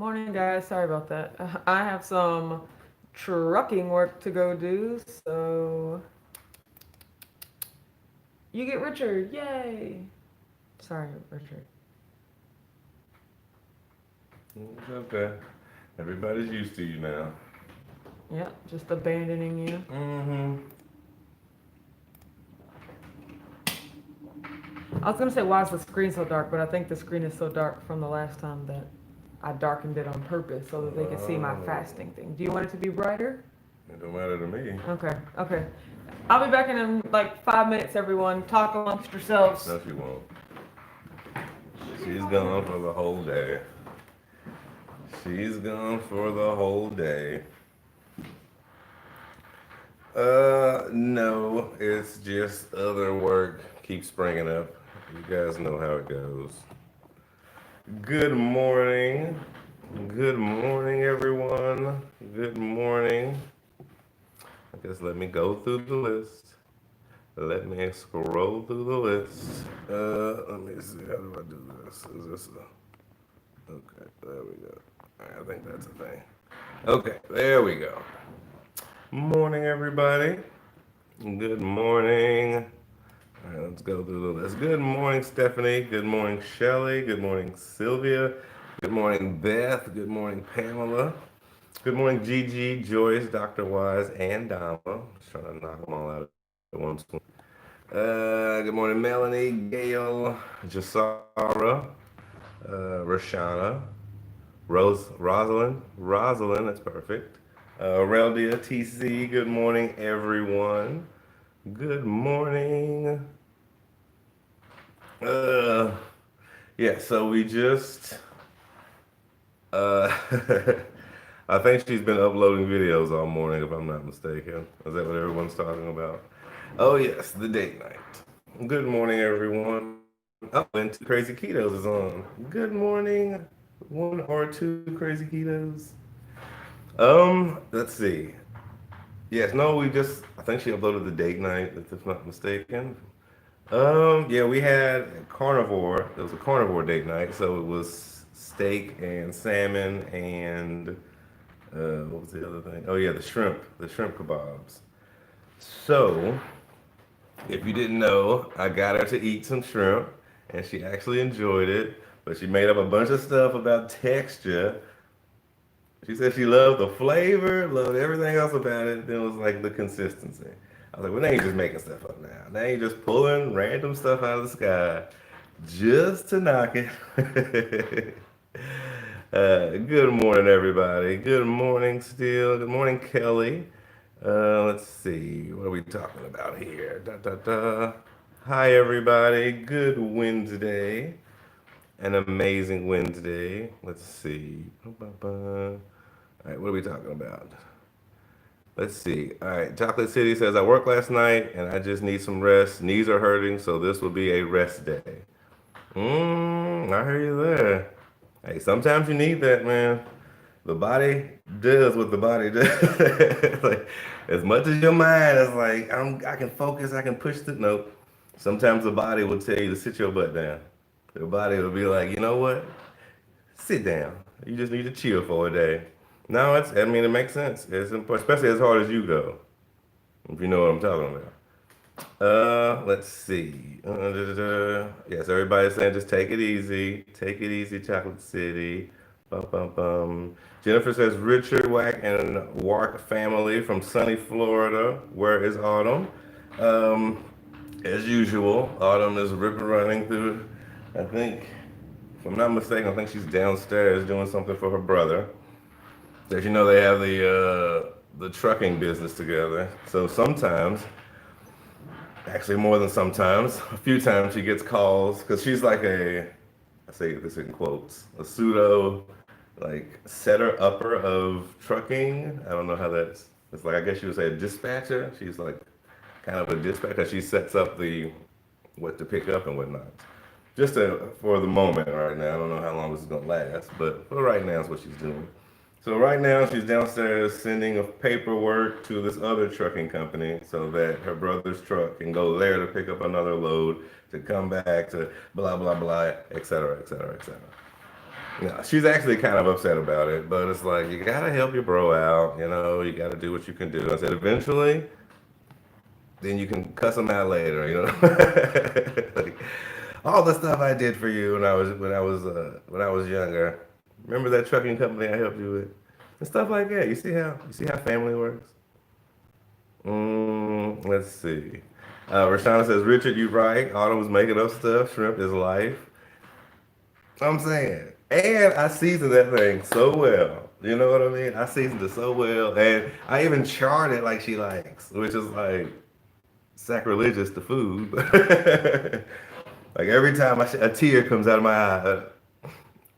Morning, guys. Sorry about that. I have some trucking work to go do, so you get Richard. Yay! Sorry, Richard. It's okay. Everybody's used to you now. Yeah, just abandoning you. Mm-hmm. I was gonna say, why is the screen so dark? But I think the screen is so dark from the last time that I darkened it on purpose so that they could see my Oh, fasting thing. Do you want it to be brighter? it don't matter to me. Okay, okay. I'll be back in like 5 minutes, everyone. Talk amongst yourselves. No, she won't. She's gone for the whole day. She's gone for the whole day. No, it's just other work keeps springing up. You guys know how it goes. Good morning. Good morning, everyone. Good morning. I guess let me go through the list. Let me scroll through the list. Let me see. How do I do this? Is this a. Okay, there we go. All right, I think that's a thing. Okay, there we go. Morning, everybody. Good morning. All right, let's go through the list. Good morning, Stephanie. Good morning, Shelly. Good morning, Sylvia. Good morning, Beth. Good morning, Pamela. Good morning, Gigi, Joyce, Dr. Wise, and Dama. Just trying to knock them all out at once. Good morning, Melanie, Gail, Jasara, Rashana, Rosalind, that's perfect. Reldia, TC, good morning, everyone. Good morning. Uh, yeah, so we just, uh, I think she's been uploading videos all morning, if I'm not mistaken. Is that what everyone's talking about? Oh, yes, the date night. Good morning, everyone. Oh, and two Crazy Ketos is on. Good morning, one or two Crazy Ketos. Let's see. Yes, no, I think she uploaded the date night, if I'm not mistaken. Yeah, we had carnivore. It was a carnivore date night, so it was steak and salmon and what was the other thing? Oh yeah, the shrimp kebabs. So, if you didn't know, I got her to eat some shrimp, and she actually enjoyed it. But she made up a bunch of stuff about texture. She said she loved the flavor, loved everything else about it. Then it was like the consistency. I was like, well, they ain't just making stuff up now. They ain't just pulling random stuff out of the sky just to knock it. Good morning, everybody. Good morning, Steele. Good morning, Kelly. Let's see. What are we talking about here? Da, da, da. Hi, everybody. Good Wednesday. An amazing Wednesday. Let's see. All right, what are we talking about? Let's see. All right, Chocolate City says, I worked last night and I just need some rest. Knees are hurting, so this will be a rest day. I hear you there. Hey, sometimes you need that, man. The body does what the body does. Like, as much as your mind is like, I can focus, I can push the note. Sometimes the body will tell you to sit your butt down. The body will be like, you know what? Sit down. You just need to chill for a day. No, I mean, it makes sense. It's important, especially as hard as you go, if you know what I'm talking about. Let's see. Yes, everybody's saying just take it easy. Take it easy, Chocolate City. Bum, bum, bum. Jennifer says Richard Wack and Wark family from sunny Florida. Where is Autumn? Um, as usual, Autumn is ripping running through. I think, if I'm not mistaken, I think she's downstairs doing something for her brother. As you know, they have the trucking business together. So sometimes, actually more than sometimes, a few times she gets calls because she's like I say this in quotes, a pseudo like setter upper of trucking. I don't know how that's. It's like I guess you would say a dispatcher. She's like kind of a dispatcher. She sets up the what to pick up and whatnot. Just for the moment right now. I don't know how long this is gonna last, but for right now, is what she's doing. So right now she's downstairs sending a paperwork to this other trucking company so that her brother's truck can go there to pick up another load to come back to blah blah blah, et cetera, et cetera, et cetera. No, she's actually kind of upset about it, but it's like you gotta help your bro out. You gotta do what you can do. I said eventually, then you can cuss him out later. Like, all the stuff I did for you when I was younger. Remember that trucking company I helped you with, and stuff like that. You see how family works. Let's see. Rashana says, Richard, you right. Autumn was making up stuff. Shrimp is life. I'm saying. And I seasoned that thing so well. You know what I mean? I seasoned it so well. And I even charred it like she likes, which is like sacrilegious to food. Like every time a tear comes out of my eye,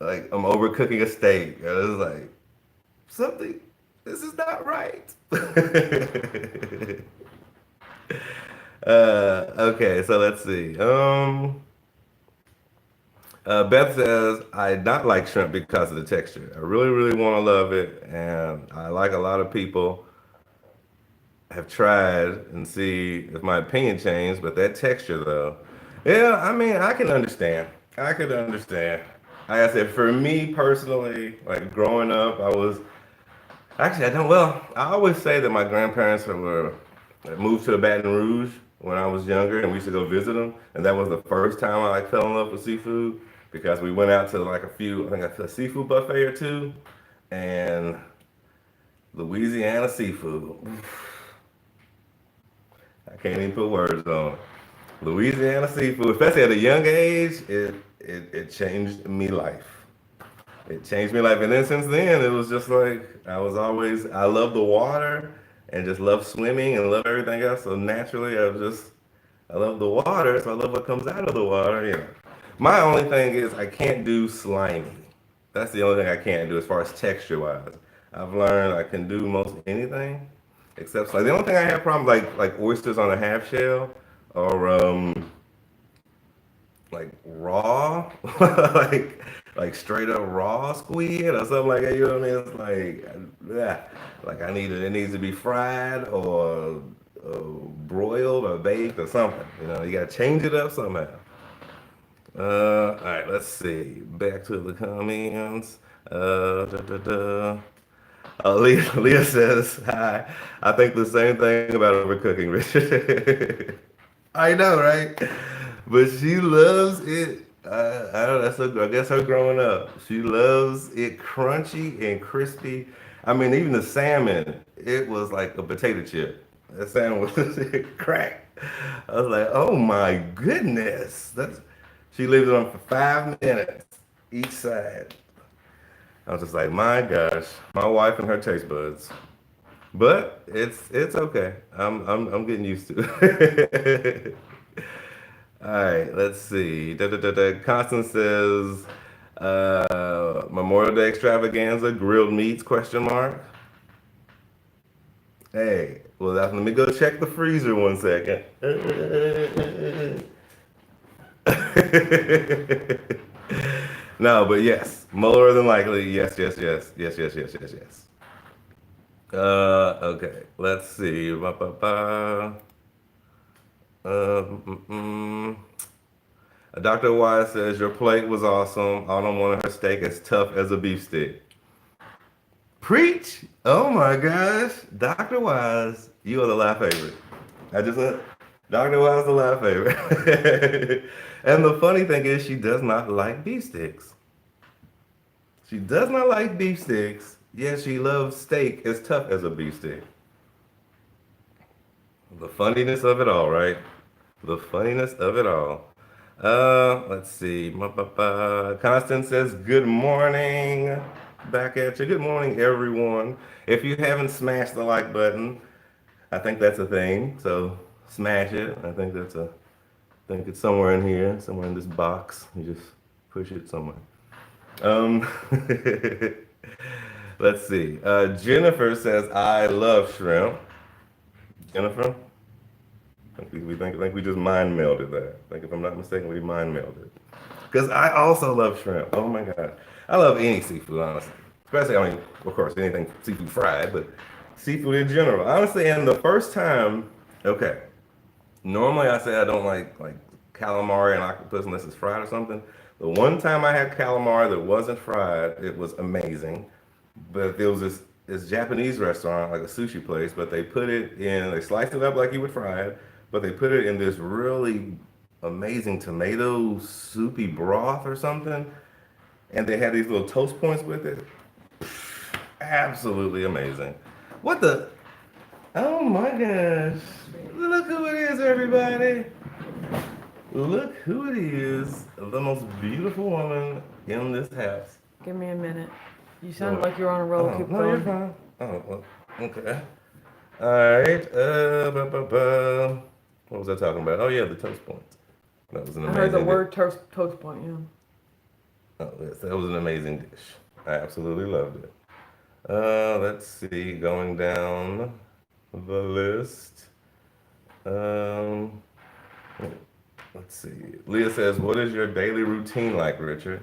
like I'm overcooking a steak. It's like, something, this is not right. Okay, so let's see. Beth says, I not like shrimp because of the texture. I really, really want to love it. And I like a lot of people have tried and see if my opinion changed, but that texture though. Yeah, I mean, I can understand. I could understand. Like I said, for me personally, like growing up, actually, I don't, well, I always say that my grandparents moved to Baton Rouge when I was younger, and we used to go visit them. And that was the first time I like fell in love with seafood because we went out to like I think a seafood buffet or two, and Louisiana seafood. I can't even put words on it. Louisiana seafood, especially at a young age, it changed me life. It changed me life, and then since then, it was just like I love the water and just love swimming and love everything else. So naturally, I love the water, so I love what comes out of the water. My only thing is I can't do slimy. That's the only thing I can't do as far as texture wise. I've learned I can do most anything except slimy. The only thing I have problems like oysters on a half shell or like raw, like straight up raw squid or something like that. You know what I mean? It's like, yeah, like it needs to be fried or broiled or baked or something. You gotta change it up somehow. All right, let's see. Back to the comments. Da, da, da. Leah says, hi. I think the same thing about overcooking, Richard. I know, right? But she loves it. I don't know. I guess her growing up, she loves it crunchy and crispy. I mean, even the salmon, it was like a potato chip. That salmon was crack. I was like, oh my goodness. She leaves it on for 5 minutes each side. I was just like, my gosh, my wife and her taste buds. But it's okay. I'm getting used to it. All right, let's see. Constance says, Memorial Day extravaganza, grilled meats, question mark. Hey, well, let me go check the freezer one second. No, but yes, more than likely, yes, yes, yes, yes, yes, yes, yes, yes. Okay, let's see. Ba, ba, ba. Mm, mm, mm. Dr. Wise says your plate was awesome. Autumn wanted her steak as tough as a beef stick. Preach! Oh my gosh, Dr. Wise, you are the live favorite. I just Dr. Wise is the live favorite. And the funny thing is, she does not like beef sticks. She does not like beef sticks. Yet she loves steak as tough as a beef stick. The funniness of it all, right? The funniness of it all. Let's see. Constance says, good morning. Back at you. Good morning, everyone. If you haven't smashed the like button, I think that's a thing. So smash it. I think it's somewhere in here, somewhere in this box. You just push it somewhere. Um, let's see. Jennifer says, I love shrimp. Jennifer? I think we just mind melded that. I think if I'm not mistaken, we mind melded. Because I also love shrimp. Oh my god, I love any seafood, honestly. Especially, I mean, of course, anything seafood fried, but seafood in general. Honestly, and the first time, okay, normally I say I don't like calamari and octopus unless it's fried or something. The one time I had calamari that wasn't fried, it was amazing. But there was this Japanese restaurant, like a sushi place, but they put it in, they sliced it up like you would fry it, but they put it in this really amazing tomato soupy broth or something. And they had these little toast points with it. Absolutely amazing. What the? Oh my gosh. Look who it is, everybody. Look who it is. The most beautiful woman in this house. Give me a minute. You sound like you're on a roll. Keep no, you're going. fine. Oh, well, okay. All right. What was I talking about? Oh, yeah, the toast points. That was an I amazing heard the dish. word toast point, yeah. Oh, yes, that was an amazing dish. I absolutely loved it. Let's see, going down the list. Let's see. Leah says, "What is your daily routine like, Richard?"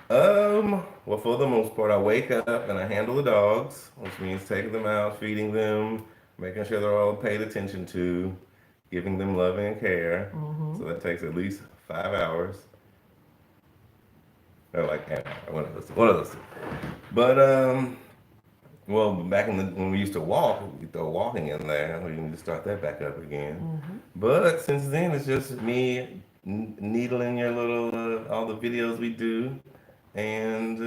Well, for the most part, I wake up and I handle the dogs, which means taking them out, feeding them, making sure they're all paid attention to, giving them love and care. So that takes at least 5 hours. Or like an hour, one of those two. But well, back when we used to walk, we throw walking in there. We need to start that back up again. But since then, it's just me needling your little all the videos we do, and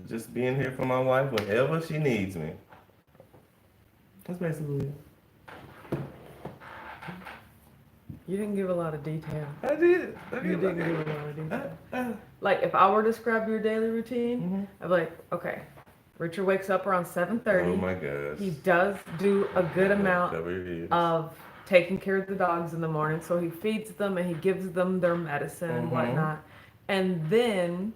just being here for my wife whenever she needs me. That's basically it. You didn't give a lot of detail. I did. You didn't give a lot of detail. Like, if I were to describe your daily routine, I'd be like, okay, Richard wakes up around 7:30. Oh my gosh. He does do a good amount of taking care of the dogs in the morning. So he feeds them and he gives them their medicine and whatnot. And then,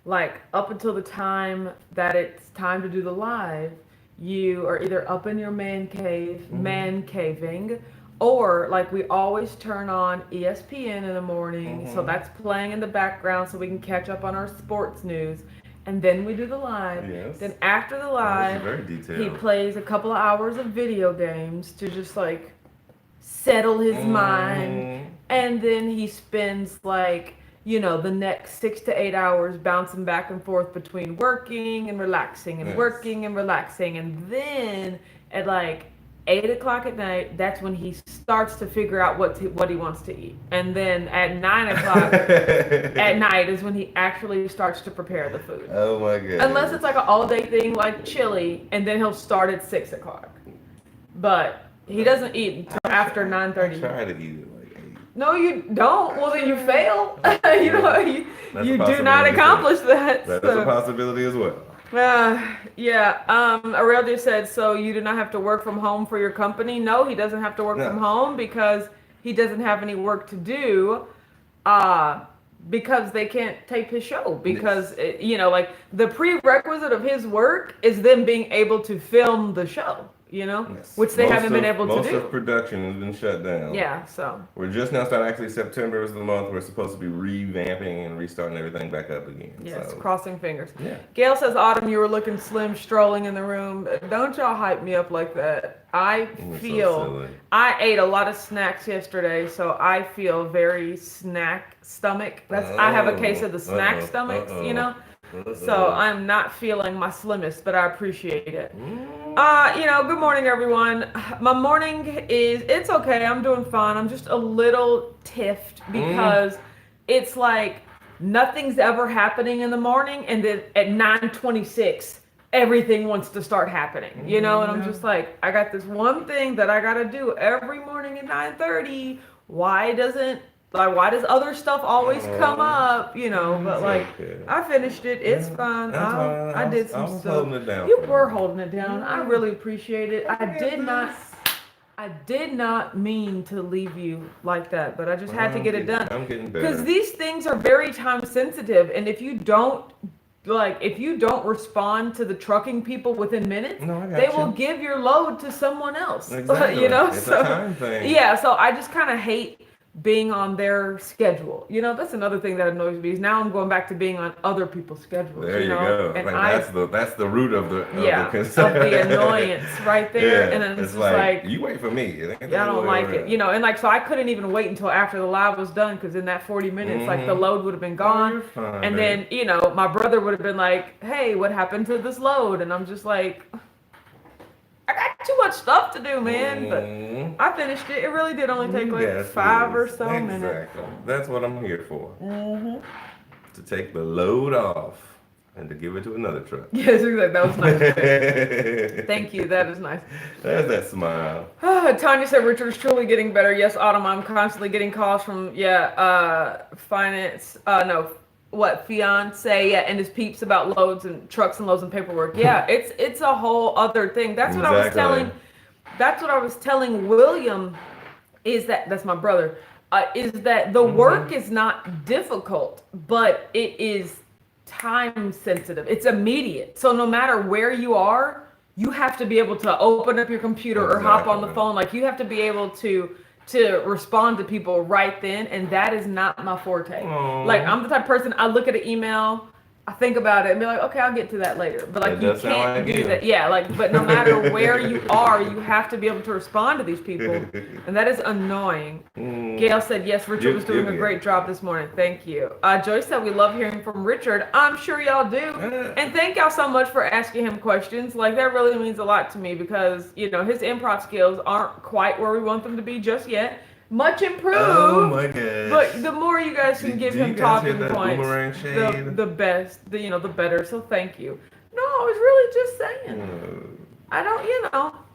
like, up until the time that it's time to do the live, you are either up in your man caving, or like we always turn on ESPN in the morning. So that's playing in the background so we can catch up on our sports news. And then we do the live. Yes. Then after the live, very detailed. he plays a couple of hours of video games to just like settle his mind. And then he spends like, you know, the next 6 to 8 hours bouncing back and forth between working and relaxing and working and relaxing. And then at like 8 o'clock at night, that's when he starts to figure out what he wants to eat. And then at 9 o'clock at night is when he actually starts to prepare the food. Oh my god. Unless it's like an all-day thing like chili, and then he'll start at 6 o'clock. But he doesn't eat until after 9:30. I try to eat it like 8. No, you don't. Well, then you fail. You do not accomplish that. That is a possibility as well. Aurelia said, so you do not have to work from home for your company? No, he doesn't have to work from home because he doesn't have any work to do because they can't tape his show. Because, like the prerequisite of his work is them being able to film the show. Which they haven't been able to do. Most of production has been shut down. Yeah, so. We're just now starting, actually September is the month we're supposed to be revamping and restarting everything back up again. Yes, so. crossing fingers. Yeah. Gail says, Autumn, you were looking slim strolling in the room. Don't y'all hype me up like that. I I ate a lot of snacks yesterday, so I feel very snack stomach. I have a case of the snack stomachs, So I'm not feeling my slimmest, but I appreciate it. Good morning, everyone. My morning it's okay. I'm doing fine. I'm just a little tiffed because it's like nothing's ever happening in the morning, and then at 9:26, everything wants to start happening, and I'm just like, I got this one thing that I got to do every morning at 9:30. Why does other stuff always come up, but like, I finished it. It's fine. I did some stuff. Holding it down. You were holding it down. I really appreciate it. I did not mean to leave you like that, but I just had to get it done. I'm getting better. Because these things are very time sensitive, and if you don't respond to the trucking people within minutes, they will give your load to someone else. Exactly. It's a time thing. Yeah, so I just kind of hate being on their schedule. You know, that's another thing that annoys me is now I'm going back to being on other people's schedules. There you go. And that's the root of the of the annoyance right there. Yeah, And then it's just like you wait for me. I don't like it. You know, and like so I couldn't even wait until after the live was done because in that 40 minutes, like the load would have been gone. You're fine, and man. then, you know, my brother would have been like, hey, what happened to this load? And I'm just like, I got too much stuff to do, man. But I finished it. It really did only take like 5 or so minutes. Exactly. That's what I'm here for. To take the load off and to give it to another truck. Yes, exactly. That was nice. Thank you. That is nice. There's that smile. Tanya said Richard is truly getting better. Yes, Autumn, I'm constantly getting calls from finance. Fiance, and his peeps about loads and trucks and loads and paperwork. Yeah, it's a whole other thing. That's what I was telling. That's what I was telling William. Is that's my brother? Is that the work is not difficult, but it is time sensitive. It's immediate. So no matter where you are, you have to be able to open up your computer or hop on the phone. Like you have to be able to respond to people right then, and that is not my forte. Like I'm the type of person, I look at an email, I think about it and be like, okay, I'll get to that later. But like you can't do that. Yeah, like but no matter where you are, you have to be able to respond to these people. And that is annoying. Gail said, yes, Richard was doing a great job this morning. Thank you. Joyce said we love hearing from Richard. I'm sure y'all do. And thank y'all so much for asking him questions. Like that really means a lot to me because, you know, his improv skills aren't quite where we want them to be just yet. Much improved. Oh my gosh. But the more you guys can give him talking points, the best, the better. So thank you. No, I was really just saying. I don't,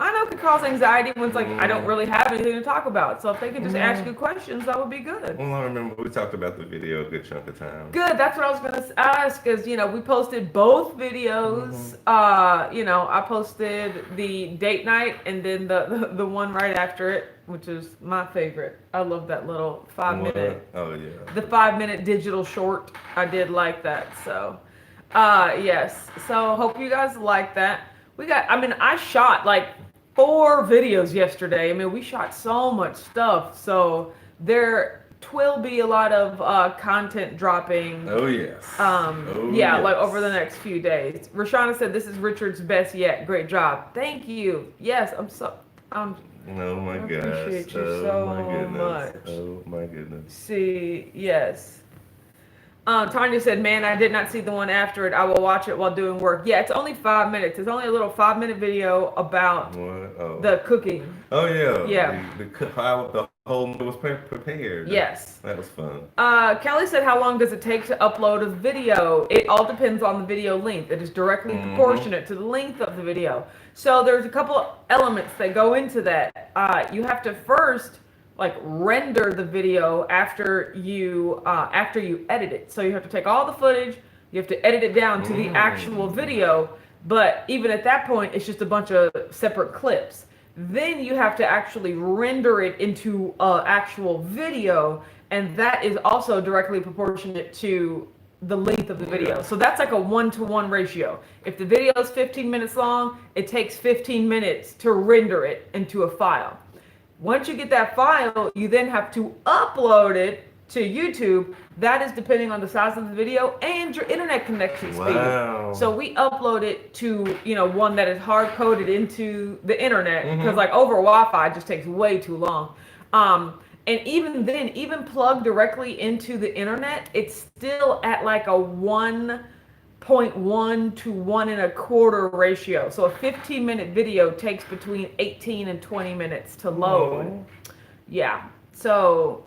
I know it could cause anxiety when it's like, I don't really have anything to talk about. So if they could just ask you questions, that would be good. Well, I remember we talked about the video a good chunk of time. Good. That's what I was going to ask because, we posted both videos. I posted the date night and then the one right after it, which is my favorite. I love that little 5-minute. Oh, yeah. The 5-minute digital short. I did like that. So, yes. So hope you guys like that. I shot like 4 videos yesterday. We shot so much stuff. So there will be a lot of content dropping. Oh, yes. Like over the next few days. Rashana said, this is Richard's best yet. Great job. Thank you. Yes, oh my gosh. I appreciate you so much. Oh my goodness. See, yes. Tanya said, man, I did not see the one after it. I will watch it while doing work. Yeah, it's only 5 minutes. It's only a little 5-minute video about the cooking. Oh, yeah. Yeah. How the whole meal was prepared. Yes. That was fun. Kelly said, how long does it take to upload a video? It all depends on the video length. It is directly proportionate to the length of the video. So there's a couple of elements that go into that. You have to first render the video after you edit it. So you have to take all the footage, you have to edit it down to the actual video, but even at that point it's just a bunch of separate clips. Then you have to actually render it into actual video, and that is also directly proportionate to the length of the video. So that's like a 1-to-1 ratio. If the video is 15 minutes long, it takes 15 minutes to render it into a file. Once you get that file, you then have to upload it to YouTube. That is depending on the size of the video and your internet connection speed. Wow. So we upload it to, one that is hard coded into the internet because over Wi-Fi it just takes way too long. And even then, even plugged directly into the internet, it's still at like a 1.1 to 1.25 ratio. So a 15-minute video takes between 18 and 20 minutes to load. Yeah. So,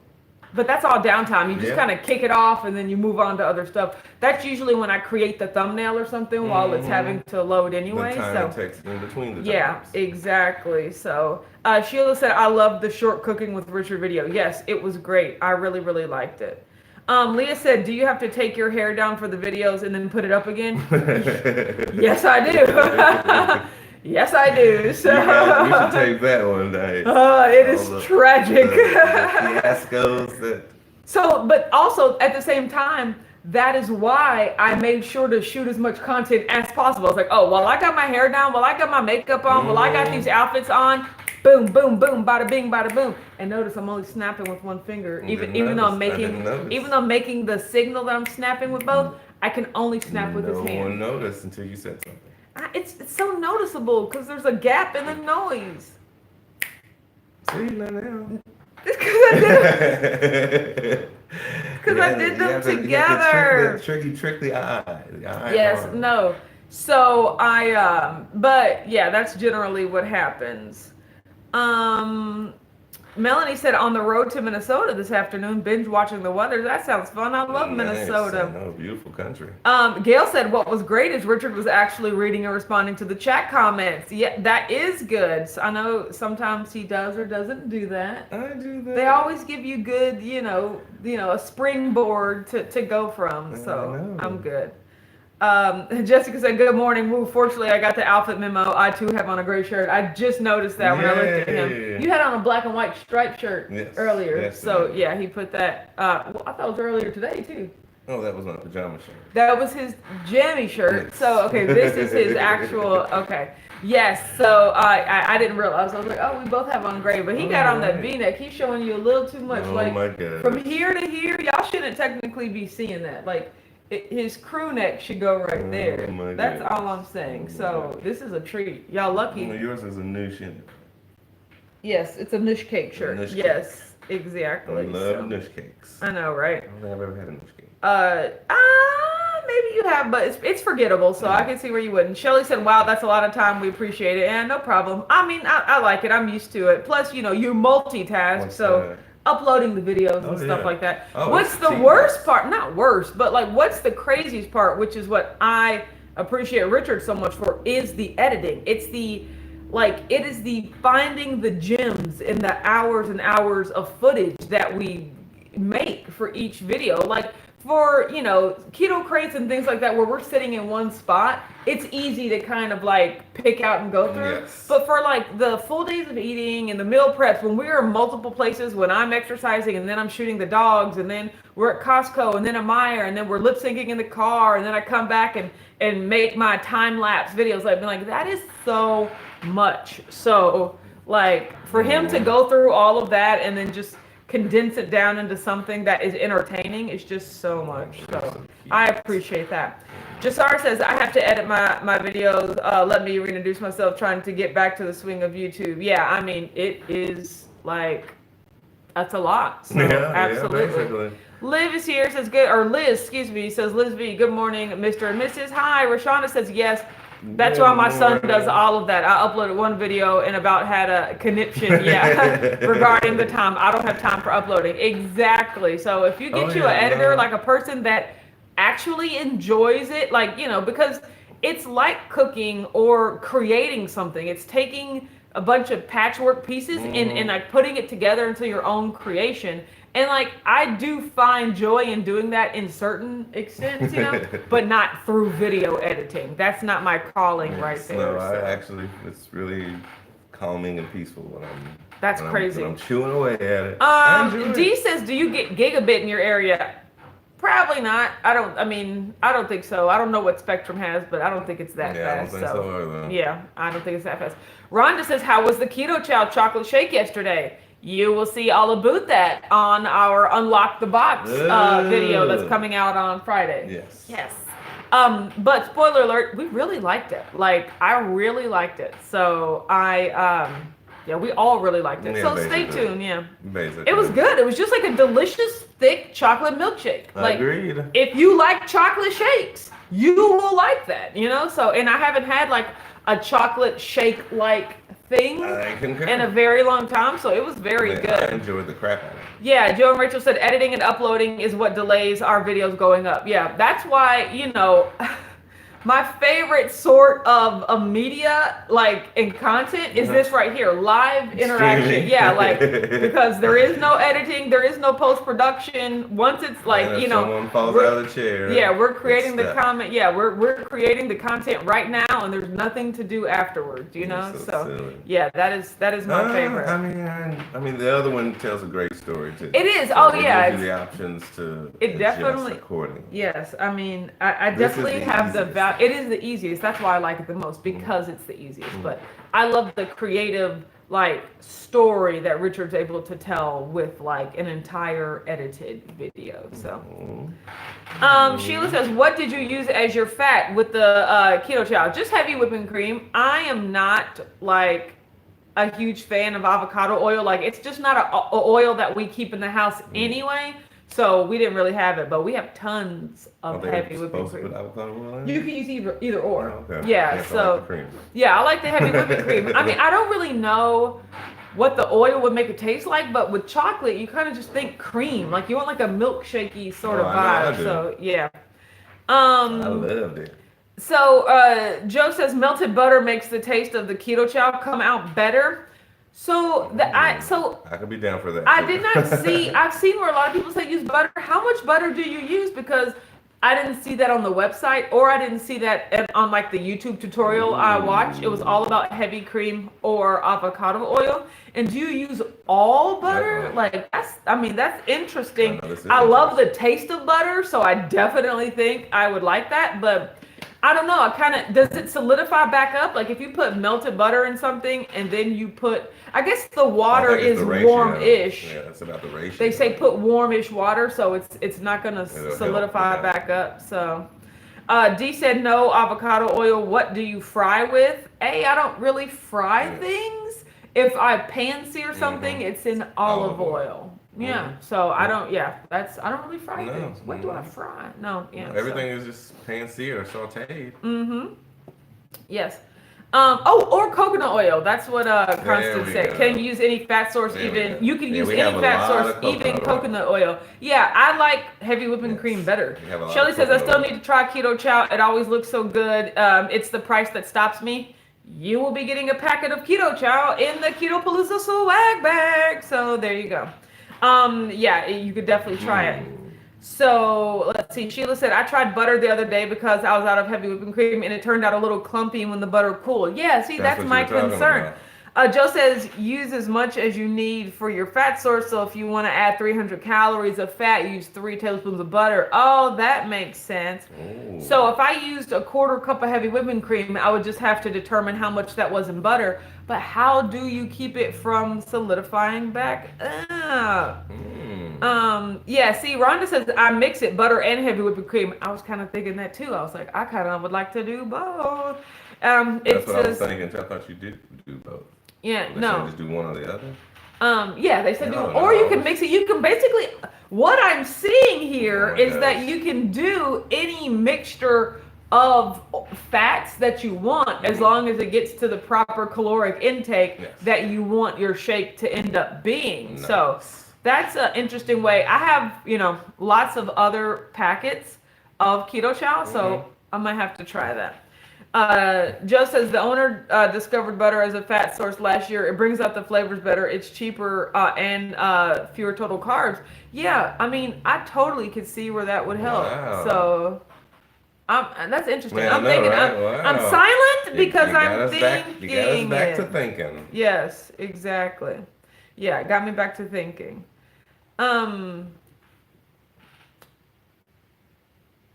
but that's all downtime. You just kind of kick it off and then you move on to other stuff. That's usually when I create the thumbnail or something while it's having to load anyway. The time it takes in between the times. Yeah, exactly. So Sheila said, I love the short cooking with Richard video. Yes, it was great. I really, really liked it. Leah said, do you have to take your hair down for the videos and then put it up again? Yes, I do. Yes, I do. So you should take that one day. It is tragic. The fiascos. So, but also at the same time, that is why I made sure to shoot as much content as possible. I was like, oh, well, I got my hair down. Well, I got my makeup on. Well, I got these outfits on. boom, boom, boom, bada bing, bada boom. And notice I'm only snapping with one finger, even though I'm making the signal that I'm snapping with both. I can only snap with his hand. No one noticed until you said something. It's so noticeable because there's a gap in the noise. See, not now. It's because I did them together. That trick the eye. Yes, no. So but yeah, that's generally what happens. Melanie said on the road to Minnesota this afternoon, binge watching the weather. That sounds fun. I love Minnesota. No, beautiful country. Gail said what was great is Richard was actually reading and responding to the chat comments. Yeah, that is good. So I know sometimes he does or doesn't do that. I do that. They always give you good, a springboard to go from. So I'm good. Jessica said, good morning. Woo, fortunately, I got the outfit memo. I, too, have on a gray shirt. I just noticed that when I looked at him. You had on a black and white striped shirt earlier. Yes, so, yeah, he put that. I thought it was earlier today, too. Oh, that was my pajama shirt. That was his jammy shirt. Yes. So, okay, this is his actual, okay. Yes, so I didn't realize. I was like, oh, we both have on gray. But he got on that V-neck. He's showing you a little too much. Oh, my God. From here to here, y'all shouldn't technically be seeing that. Like, his crew neck should go right there. That's all I'm saying. So this is a treat. Y'all lucky. Yours is a Noosh in it. Yes, it's a Noosh cake shirt. Yes, exactly. I love Noosh cakes. I know, right? I don't think I've ever had a Noosh cake. Maybe you have, but it's forgettable, so I can see where you wouldn't. Shelly said, wow, that's a lot of time. We appreciate it. And no problem. I mean, I like it. I'm used to it. Plus, you multitask, so uploading the videos and stuff like that. What's the worst part? Not worst, but like what's the craziest part, which is what I appreciate Richard so much for, is the editing. It is the finding the gems in the hours and hours of footage that we make for each video. Like for, keto crates and things like that, where we're sitting in one spot, it's easy to kind of like pick out and go through. Yes. But for like the full days of eating and the meal preps, when we're in multiple places, when I'm exercising and then I'm shooting the dogs and then we're at Costco and then at Meijer and then we're lip syncing in the car and then I come back and make my time lapse videos, I've been like, that is so much. So like for him to go through all of that and then just condense it down into something that is entertaining is just so much. So I appreciate that. Jasar says, I have to edit my videos. Let me reintroduce myself, trying to get back to the swing of YouTube. Yeah, I mean, it is like, that's a lot. So absolutely. Yeah, Liv is here, says good, or Liz, excuse me, says Liz V, good morning, Mr. and Mrs. Hi. Rashonda says yes. That's why my son does all of that. I uploaded one video and about had a conniption, regarding the time. I don't have time for uploading. Exactly. So if you get an editor, like a person that actually enjoys it, like, because it's like cooking or creating something. It's taking a bunch of patchwork pieces and like putting it together into your own creation. And like, I do find joy in doing that in certain extents, but not through video editing. That's not my calling right there. No, actually, it's really calming and peaceful when I'm crazy. When I'm chewing away at it. D says, do you get gigabit in your area? Probably not. I don't think so. I don't know what Spectrum has, but I don't think it's that fast. I don't think so either. Yeah, I don't think it's that fast. Rhonda says, how was the Keto Chow chocolate shake yesterday? You will see all about that on our Unlock the Box video that's coming out on Friday. Yes. But spoiler alert, we really liked it. Like, I really liked it. So we all really liked it. So stay tuned. Yeah. Basically. It was good. It was just like a delicious, thick chocolate milkshake. Agreed. If you like chocolate shakes, you will like that, So, and I haven't had like a chocolate shake like thing in a very long time, so it was very good. I enjoyed the crap out of it. Yeah, Joe and Rachel said editing and uploading is what delays our videos going up. Yeah, that's why, my favorite sort of media, like, in content is this right here, live interaction. Streaming. Yeah, like, because there is no editing, there is no post-production. Once it's like, someone falls out of the chair. Yeah, we're creating the comment. Yeah, we're creating the content right now, and there's nothing to do afterwards, So yeah, that is my favorite. I mean, the other one tells a great story too. It is. So it gives you the options to definitely accordingly. Yes, I mean, I definitely have the value. It is the easiest. That's why I like it the most, because it's the easiest. But I love the creative like story that Richard's able to tell with like an entire edited video. So Sheila says, what did you use as your fat with the keto chow? Just heavy whipping cream. I am not like a huge fan of avocado oil. Like, it's just not a oil that we keep in the house anyway. So we didn't really have it, but we have tons of heavy whipping cream. Put avocado oil in? You can use either or. Oh, okay. Yeah, so I like the heavy whipping cream. I mean, I don't really know what the oil would make it taste like, but with chocolate, you kind of just think cream. Like, you want like a milkshakey sort of vibe. So yeah. I loved it. So Joe says melted butter makes the taste of the keto chow come out better. So I could be down for that. I did not see. I've seen where a lot of people say use butter. How much butter do you use? Because I didn't see that on the website, or I didn't see that on like the YouTube tutorial I watched. It was all about heavy cream or avocado oil. And do you use all butter? Like that's interesting. I love the taste of butter, so I definitely think I would like that. But I don't know. Does it solidify back up? Like if you put melted butter in something and then you put, I guess the water is warm-ish. Yeah, that's about the ratio. They say put warm-ish water, so it's not going to solidify back up. So D said no avocado oil. What do you fry with? I don't really fry things. If I pan sear something, it's in olive oil. Yeah, so I don't really fry things. What do I fry? No, everything is just pan-seared or sauteed. Yes. Or coconut oil. That's what Constance said. Can you use any fat source even? You can use any fat source, even coconut oil. Yeah, I like heavy whipping cream better. Shelly says, I still need to try keto chow. It always looks so good. It's the price that stops me. You will be getting a packet of keto chow in the Keto Palooza swag bag. So there you go. You could definitely try it. So let's see. Sheila said, I tried butter the other day because I was out of heavy whipping cream and it turned out a little clumpy when the butter cooled. Yeah, see, that's my concern. Joe says, use as much as you need for your fat source. So if you want to add 300 calories of fat, use 3 tablespoons of butter. Oh, that makes sense. Ooh. So if I used a quarter cup of heavy whipping cream, I would just have to determine how much that was in butter. But how do you keep it from solidifying back up? See, Rhonda says, I mix it, butter and heavy whipping cream. I was kind of thinking that too. I was like, I kind of would like to do both. That's what I was thinking. I thought you did do both. Yeah, no. Just do one or the other? They said or you can mix it. You can basically, what I'm seeing here is that you can do any mixture of fats that you want as long as it gets to the proper caloric intake that you want your shake to end up being. Nice. So that's an interesting way. I have, lots of other packets of keto chow, so I might have to try that. Joe says the owner discovered butter as a fat source last year. It brings out the flavors better. It's cheaper and fewer total carbs. Yeah, I mean, I totally could see where that would help. Wow. So that's interesting. I'm thinking. Right? I'm silent because I'm thinking. You got us back to thinking. Yes, exactly. Yeah, it got me back to thinking.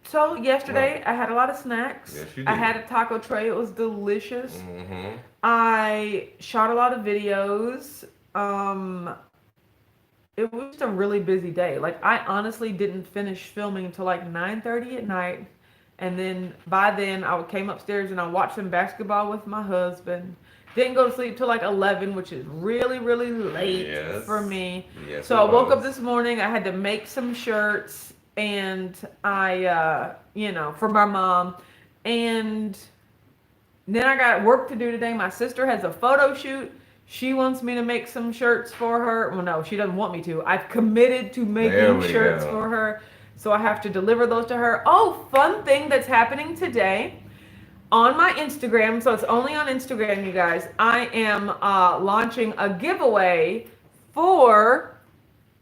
So yesterday I had a lot of snacks. Yes, you did. I had a taco tray. It was delicious. I shot a lot of videos. It was just a really busy day. Like, I honestly didn't finish filming until like 9:30 at night. And then by then I came upstairs and I watched some basketball with my husband. Didn't go to sleep till like 11, which is really, really late for me. Yes, so I woke up this morning. I had to make some shirts. And I, for my mom. And then I got work to do today. My sister has a photo shoot. She wants me to make some shirts for her. Well, no, she doesn't want me to. I've committed to making shirts for her. So I have to deliver those to her. Oh, fun thing that's happening today on my Instagram. So it's only on Instagram, you guys. I am launching a giveaway for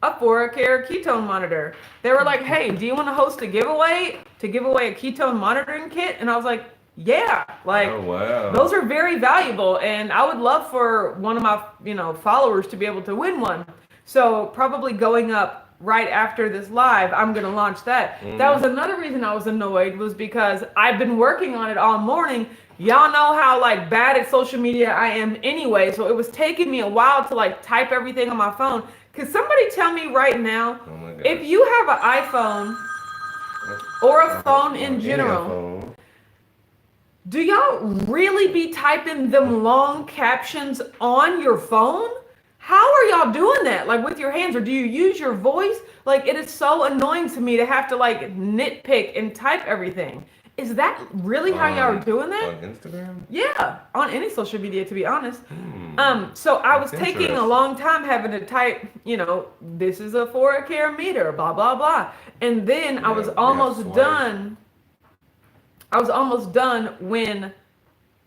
a 4Care ketone monitor. They were like, hey, do you want to host a giveaway to give away a ketone monitoring kit? And I was like, yeah, like, those are very valuable. And I would love for one of my, followers to be able to win one. So probably going up right after this live, I'm going to launch that. That was another reason I was annoyed, was because I've been working on it all morning. y'all know how like bad at social media I am anyway. So it was taking me a while to like type everything on my phone. Could somebody tell me right now, if you have an iPhone or a phone in general, do y'all really be typing them long captions on your phone? How are y'all doing that? Like with your hands, or do you use your voice? Like it is so annoying to me to have to like nitpick and type everything. Is that really how y'all are doing that? On Instagram? Yeah, on any social media, to be honest. So I was taking a long time having to type, you know, this is a 4 meter, blah blah blah, and then I was almost done. I was almost done when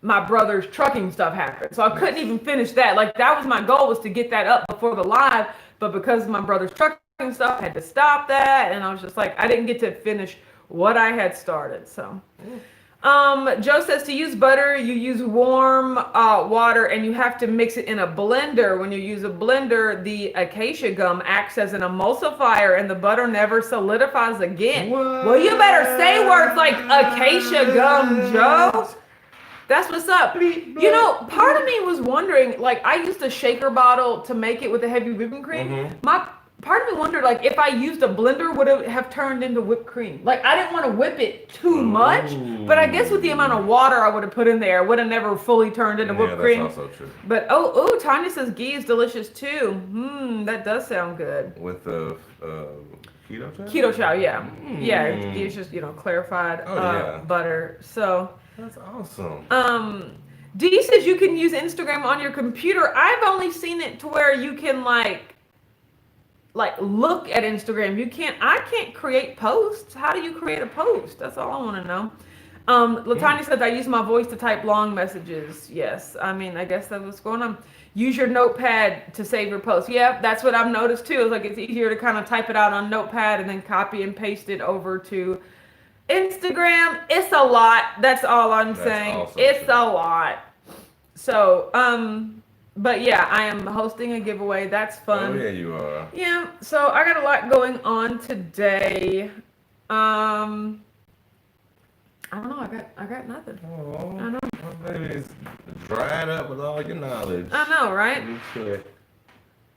my brother's trucking stuff happened. So I couldn't even finish that. Like that was my goal, was to get that up before the live, but because of my brother's trucking stuff, I had to stop that, and I was just like, I didn't get to finish what I had started. So Joe says to use butter, you use warm water, and you have to mix it in a blender. When you use a blender, the acacia gum acts as an emulsifier and the butter never solidifies again. What? Well, you better say words like acacia gum, Joe. That's what's up. You know, part of me was wondering, like, I used a shaker bottle to make it with the heavy whipping cream. Part of me wondered, like, if I used a blender, would it have turned into whipped cream? Like, I didn't want to whip it too much, but I guess with the amount of water I would have put in there, it would have never fully turned into whipped cream. That's also true. But, Tanya says ghee is delicious too. That does sound good. With the keto chow? Keto chow, yeah. Yeah, ghee is just, you know, clarified butter. So... That's awesome. Dee says you can use Instagram on your computer. I've only seen it to where you can like look at Instagram. I can't create posts. How do you create a post? That's all I want to know. Latanya says I use my voice to type long messages. Yes. I mean, I guess that's what's going on. Use your notepad to save your posts. Yeah, that's what I've noticed too. It's like it's easier to kind of type it out on notepad and then copy and paste it over to Instagram. It's a lot. That's all I'm saying. It's a lot. So, but yeah, I am hosting a giveaway. That's fun. Oh yeah, you are. Yeah. So I got a lot going on today. I don't know. I got nothing. Oh, I know. My baby's dried up with all your knowledge. I know, right?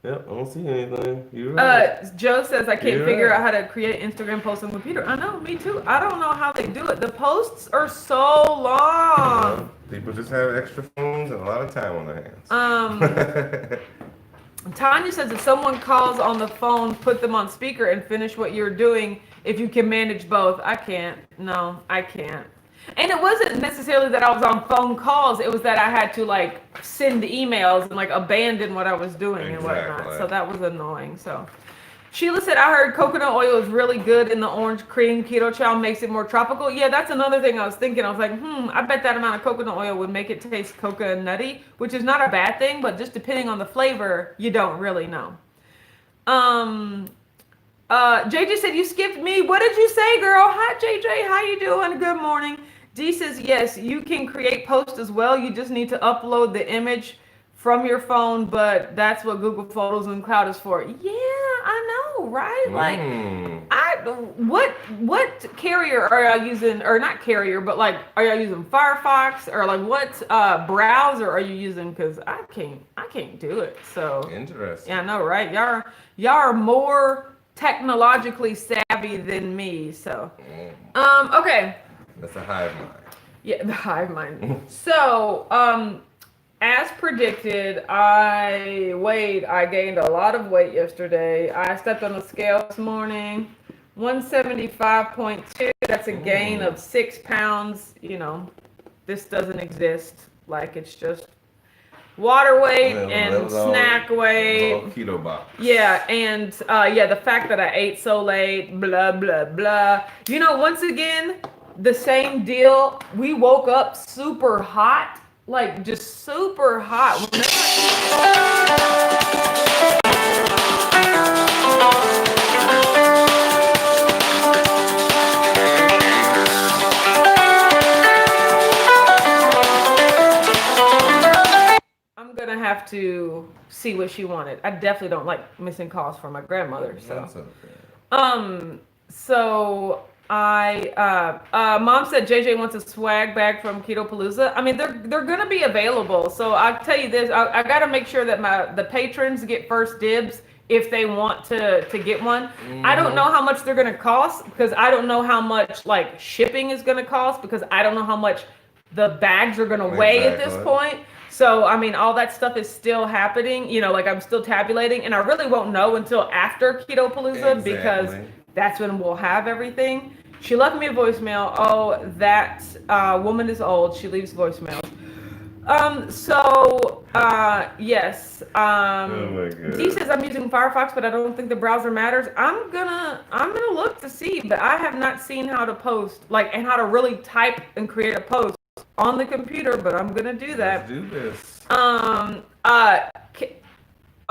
Yep, I don't see anything. You're right. Joe says I can't figure out how to create Instagram posts on the computer. I know, me too. I don't know how they do it. The posts are so long. People just have extra phones and a lot of time on their hands. Tanya says if someone calls on the phone, put them on speaker and finish what you're doing if you can manage both. I can't. No, I can't. And it wasn't necessarily that I was on phone calls. It was that I had to like send emails and like abandon what I was doing and whatnot. So that was annoying. So Sheila said, I heard coconut oil is really good in the orange cream. Keto chow makes it more tropical. Yeah, that's another thing I was thinking. I was like, I bet that amount of coconut oil would make it taste coconutty, which is not a bad thing, but just depending on the flavor, you don't really know. JJ said, you skipped me. What did you say, girl? Hi, JJ. How you doing? Good morning. D says, yes, you can create posts as well. You just need to upload the image from your phone, but that's what Google Photos and Cloud is for. Yeah, I know, right? Like, what carrier are y'all using? Or not carrier, but like, are y'all using Firefox? Or like, what browser are you using? Because I can't do it. So interesting. Yeah, I know, right? Y'all are more technologically savvy than me. So, okay. That's a hive mind. Yeah, the hive mind. So, as predicted, I gained a lot of weight yesterday. I stepped on the scale this morning, 175.2. That's a gain of 6 pounds. You know, this doesn't exist. Like, it's just water weight and snack weight. Keto box. Yeah, and the fact that I ate so late, blah, blah, blah. You know, once again, the same deal. We woke up super hot, like just super hot. I'm gonna have to see what she wanted. I definitely don't like missing calls from my grandmother. So, That's okay. So Mom said JJ wants a swag bag from Keto Palooza. I mean, they're gonna be available. So I'll tell you this: I got to make sure that the patrons get first dibs if they want to get one. I don't know how much they're gonna cost because I don't know how much like shipping is gonna cost because I don't know how much the bags are gonna weigh at this point. So I mean, all that stuff is still happening. You know, like I'm still tabulating, and I really won't know until after Keto Palooza because that's when we'll have everything. She left me a voicemail. Oh, that woman is old. She leaves voicemails. Yes. Oh my God. Dee says I'm using Firefox, but I don't think the browser matters. I'm gonna look to see, but I have not seen how to post, like, and how to really type and create a post on the computer, but I'm gonna do that. Let's do this.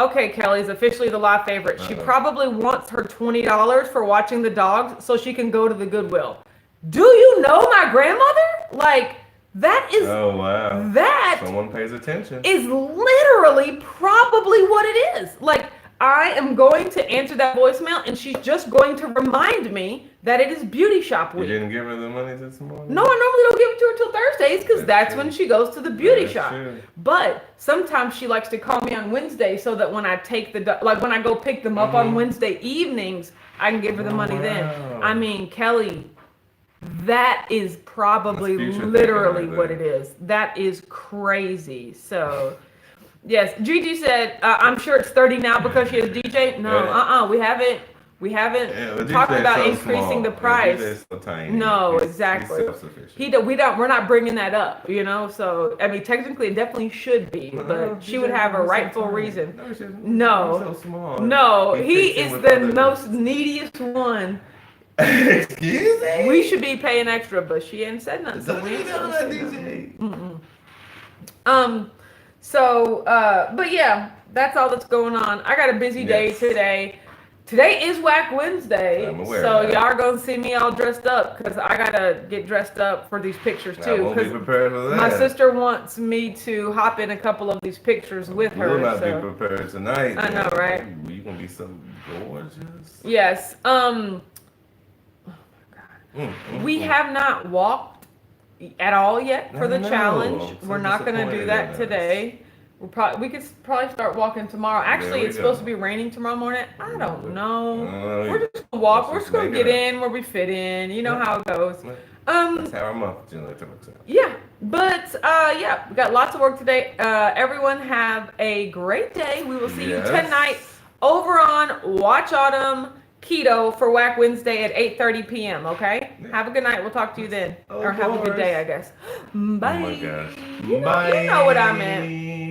Okay, Kelly's officially the live favorite. She probably wants her $20 for watching the dogs so she can go to the Goodwill. Do you know my grandmother? Like, that is... Oh, wow. That... Someone pays attention. ...is literally probably what it is. Like, I am going to answer that voicemail, and she's just going to remind me that it is beauty shop week. You didn't give her the money this morning? No, I normally don't give it to her till Thursdays because that's when she goes to the beauty shop. True. But sometimes she likes to call me on Wednesday so that when I take when I go pick them up on Wednesday evenings, I can give her the money then. I mean, Kelly, that is probably literally what it is. That is crazy. So... Yes, Gigi said, I'm sure it's 30 now because she has DJ. No, we haven't talked about increasing the price. DJ's so tiny. No, exactly. He's We're not bringing that up, you know? So, I mean, technically it definitely should be, but she would have a rightful reason. No, so small. No, he is the most neediest one. Excuse me? We should be paying extra, but she ain't said nothing. But yeah, that's all that's going on. I got a busy day today. Today is Whack Wednesday, so y'all are gonna see me all dressed up because I gotta get dressed up for these pictures too. I won't be prepared for that. My sister wants me to hop in a couple of these pictures with her. You'll not be prepared tonight. I know, right? You're gonna be so gorgeous. Yes. Oh my God. We have not walked at all yet for the challenge. We're not gonna do that today. We could probably start walking tomorrow. Actually, it's supposed to be raining tomorrow morning. I don't know. We're just gonna walk. We're just gonna get in where we fit in. You know how it goes. That's how our month generally works out. Yeah, but we got lots of work today. Everyone have a great day. We will see you tonight over on Watch Autumn Keto for Whack Wednesday at 8:30 p.m. Okay? Have a good night. We'll talk to you then, or have a good day, I guess. Bye. Oh my gosh. You know what I meant.